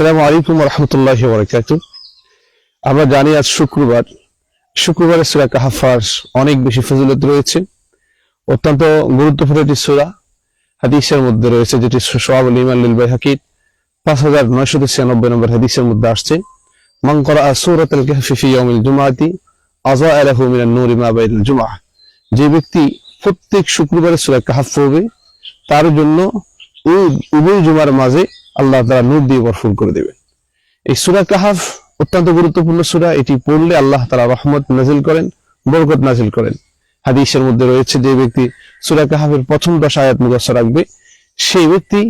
আসসালামু আলাইকুম ওয়া রাহমাতুল্লাহি ওয়া বারাকাতুহু। আমরা জানি আজ শুক্রবারে সূরা কাহফের অনেক বেশি ফজিলত রয়েছে। অত্যন্ত গুরুত্বপূর্ণ একটি সূরা হাদিসের মধ্যে রয়েছে, যেটি শুআবুল ঈমান লিল বাইহাকী 5996 নম্বর হাদিসের মধ্যে আসছে, মান ক্বারা সূরাতুল কাহফি ফি ইয়াউমিল জুমআতি আযাআ লাহু মিনান নূরি মা বাইনাল জুমআহ। যে ব্যক্তি প্রত্যেক শুক্রবারে সূরা কাহফ পড়বে তার জন্য এই উভয় জুমার মাঝে আল্লাহ তাআলা নূর দিয়ে ভরপুর করে দেবেন। এই সূরা কাহফ অত্যন্ত গুরুত্বপূর্ণ সূরা। এটি পড়লে আল্লাহ তাআলা রহমত নাজিল করেন, বরকত নাজিল করেন। হাদিসের মধ্যে রয়েছে, যে ব্যক্তি সূরা কাহফের প্রথম 10 আয়াত মুখস্থ রাখবে সেই ব্যক্তি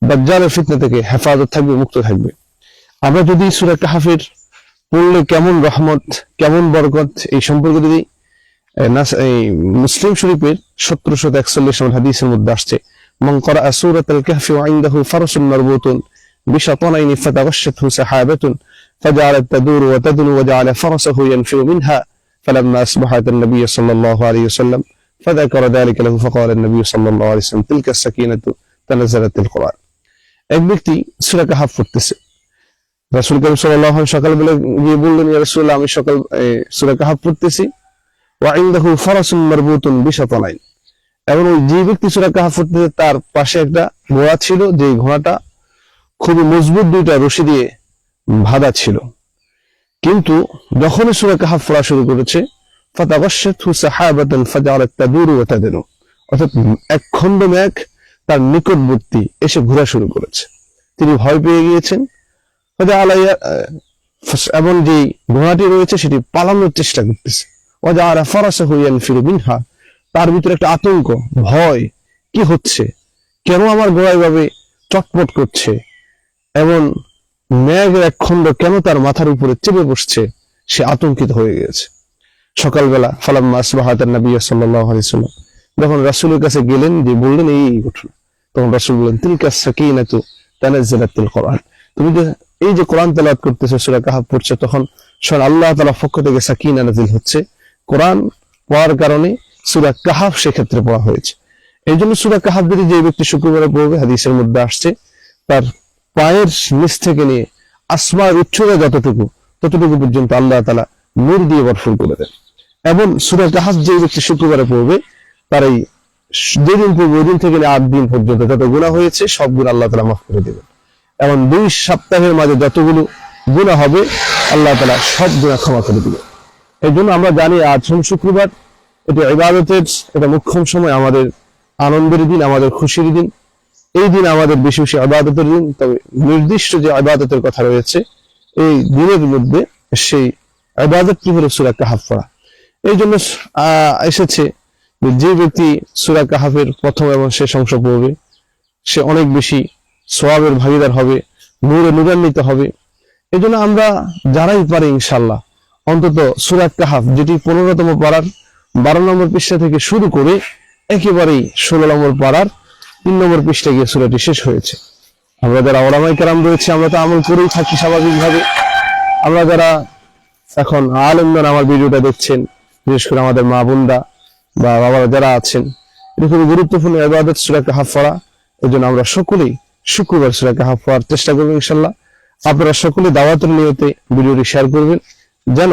দাজ্জালের ফিতনা থেকে হেফাজত থাকবে, মুক্ত থাকবে। আমরা যদি সূরা কাহফের পড়লে কেমন রহমত, কেমন বরকত এই সম্পর্কে যদি মুসলিম শরীফের 1741 নম্বর হাদিসের মধ্যে আসছে, মান ক্বারা সূরাতুল কাহফি ওয়া ইনদাহু ফারসুন মারবুতুন বিশাতানাইনি ফাতাগাশশাতহু সাহাবাতুন ফাজআলাত তাদুরু ওয়া তাদনু ওয়া জাআলা ফারসাহু ইয়ানফিউ মিনহা ফালাম্মা আসবাহাত আন-নাবিয়্যু সাল্লাল্লাহু আলাইহি ওয়াসাল্লাম ফাযাকারা যালিকা লাহু ফাকালা আন-নাবিয়্যু সাল্লাল্লাহু আলাইহি ওয়াসাল্লাম তিলকা আস-সাকিনাতু তানাজ্জালাতিল কুরআন। এক ব্যক্তি সূরা কাহফ পড়তেছে, রাসূল করিম সাল্লাল্লাহু আলাইহি ওয়াসাল্লাম সকালবেলা গিয়ে বললেন, ইয়া রাসূলুল্লাহ, আমি সূরা কাহফ পড়তেছি, ওয়া ইনদাহু ফারসুন মারবুতুন বিশাতানাইন, এবং ওই যে ব্যক্তি সূরা কাহফ পড়তেছে তার পাশে একটা ঘোড়া ছিল, যে ঘোড়াটা খুবই মজবুত দুইটা রশি দিয়ে বাঁধা ছিল। কিন্তু যখনই সূরা কাহফ পড়া শুরু করেছে, ফাতাগাশশাতহু সাহাবাতুন ফাজআলাত তাদুরু ওয়া তাদনু, অর্থাৎ এক খণ্ড মেঘ তার নিকটবর্তী এসে ঘোরা শুরু করেছে। তিনি ভয় পেয়ে গিয়েছেন, এবং যে ঘোড়াটি রয়েছে সেটি পালানোর চেষ্টা করতেছে। ওয়া জাআলা ফারাসাহু ইয়ানফিরু মিনহা, তার ভিতরে একটা আতঙ্ক, ভয়, কি হচ্ছে, কেন আমার ঘোড়া এভাবে চটপট করছে, এমন মেঘের এক খণ্ড কেন তার মাথার উপরে চেপে বসছে, সে আতঙ্কিত হয়ে গেছে। সকালবেলা ফালাম্মা আসবাহাত আন-নাবিয়্যু সাল্লাল্লাহু আলাইহি ওয়াসাল্লাম যখন রাসূলের কাছে গেলেন, যে বললেন এই ঘটনা, তখন রাসূল বললেন, তিলকা আস-সাকিনাতু তানাজ্জালাতিল কুরআন, তুমি এই যে কোরআন তেলাওয়াত করতেছো, সূরা কাহফ পড়ছো, তখন স্বয়ং আল্লাহ তাআলার পক্ষ থেকে সাকিনা নাযিল হচ্ছে। কোরআন পড়ার কারণে সূরা কাহফ সেক্ষেত্রে পড়া হয়েছে। এই জন্য সূরা কাহফ যদি যে ব্যক্তি শুক্রবারে পড়বে, হাদিসের মধ্যে আসছে, তার পায়ের নিচ থেকে নিয়ে আসমানের উচ্চতা যতটুকু ততটুকু পর্যন্ত আল্লাহ তাআলা নূর দিয়ে ভরপুর করে দেন। এবং সূরা কাহফ যে ব্যক্তি শুক্রবারে পড়বে, তার এই যেদিন পড়বে ওই দিন থেকে 8 দিন পর্যন্ত যত গুনাহ হয়েছে সব গুনাহ আল্লাহ তাআলা মাফ করে দেবেন। এবং 2 সপ্তাহের মাঝে যতগুলো গুনাহ হবে আল্লাহ তাআলা সব গুনাহ ক্ষমা করে দিবেন। এই জন্য আমরা জানি আজ শুক্রবার, এটা ইবাদতের এটা মুখ্যম সময়, আমাদের আনন্দের দিন, আমাদের খুশির দিন। এই দিন আমাদের বেশি বেশি ইবাদতের দিন। তবে নির্দিষ্ট যে ইবাদতের কথা রয়েছে এই দিনের মধ্যে, সেই ইবাদতটি হলো সূরা কাহফ পড়া। এই জন্য এসেছে যে ব্যক্তি সূরা কাহফের প্রথম এবং শেষ অংশ পড়বে সে অনেক বেশি সওয়াবের ভাগীদার হবে, নূরে নূরান্বিত হবে। এই জন্য আমরা যারাই পারি ইনশাআল্লাহ অন্তত সূরা কাহফ, যেটি 15তম পারার 12 নম্বর পৃষ্ঠা থেকে শুরু করে একেবারেই 16 নম্বর পারার 3 নম্বর পৃষ্ঠা গিয়ে সূরাটি শেষ হয়েছে। আমরা যারা ওলামায়ে কেরাম রয়েছে আমরা তো আমল করেই থাকি স্বাভাবিকভাবে। আমরা যারা এখন আলেমগণ আমার ভিডিওটা দেখছেন, বিশেষ করে আমাদের মা বোনরা বা বাবারা যারা আছেন, এটা খুবই গুরুত্বপূর্ণ ইবাদত সূরা কাহফ পড়া। এই জন্য আমরা সকলেই শুক্রবার সূরা কাহফ পড়ার চেষ্টা করবো ইনশাআল্লাহ। আপনারা সকলে দাওয়াতের নিয়তে ভিডিওটি শেয়ার করবেন, যেন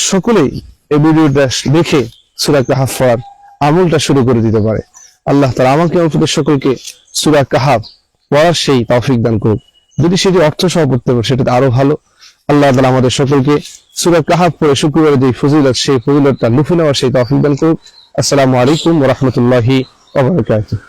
সকলেই এই ভিডিওটা দেখে সূরা কাহফ পড়ার আমলটা শুরু করে দিতে পারে। আল্লাহ তাআলা আমাকে আপনাদের সকলকে সূরা কাহফ পড়ার সেই তৌফিক দান করুন। যদি সেটি অর্থ সহ পড়তে পারে সেটা আরো ভালো। আল্লাহ তাআলা আমাদের সকলকে সূরা কাহফ পড়ে শুক্রবারে যে ফজিলত, সেই ফজিলতটা লুফে নেওয়ার সেই তৌফিক দান করুন। আসসালামু আলাইকুম ওয়া রাহমাতুল্লাহি ওয়া বারাকাতুহু।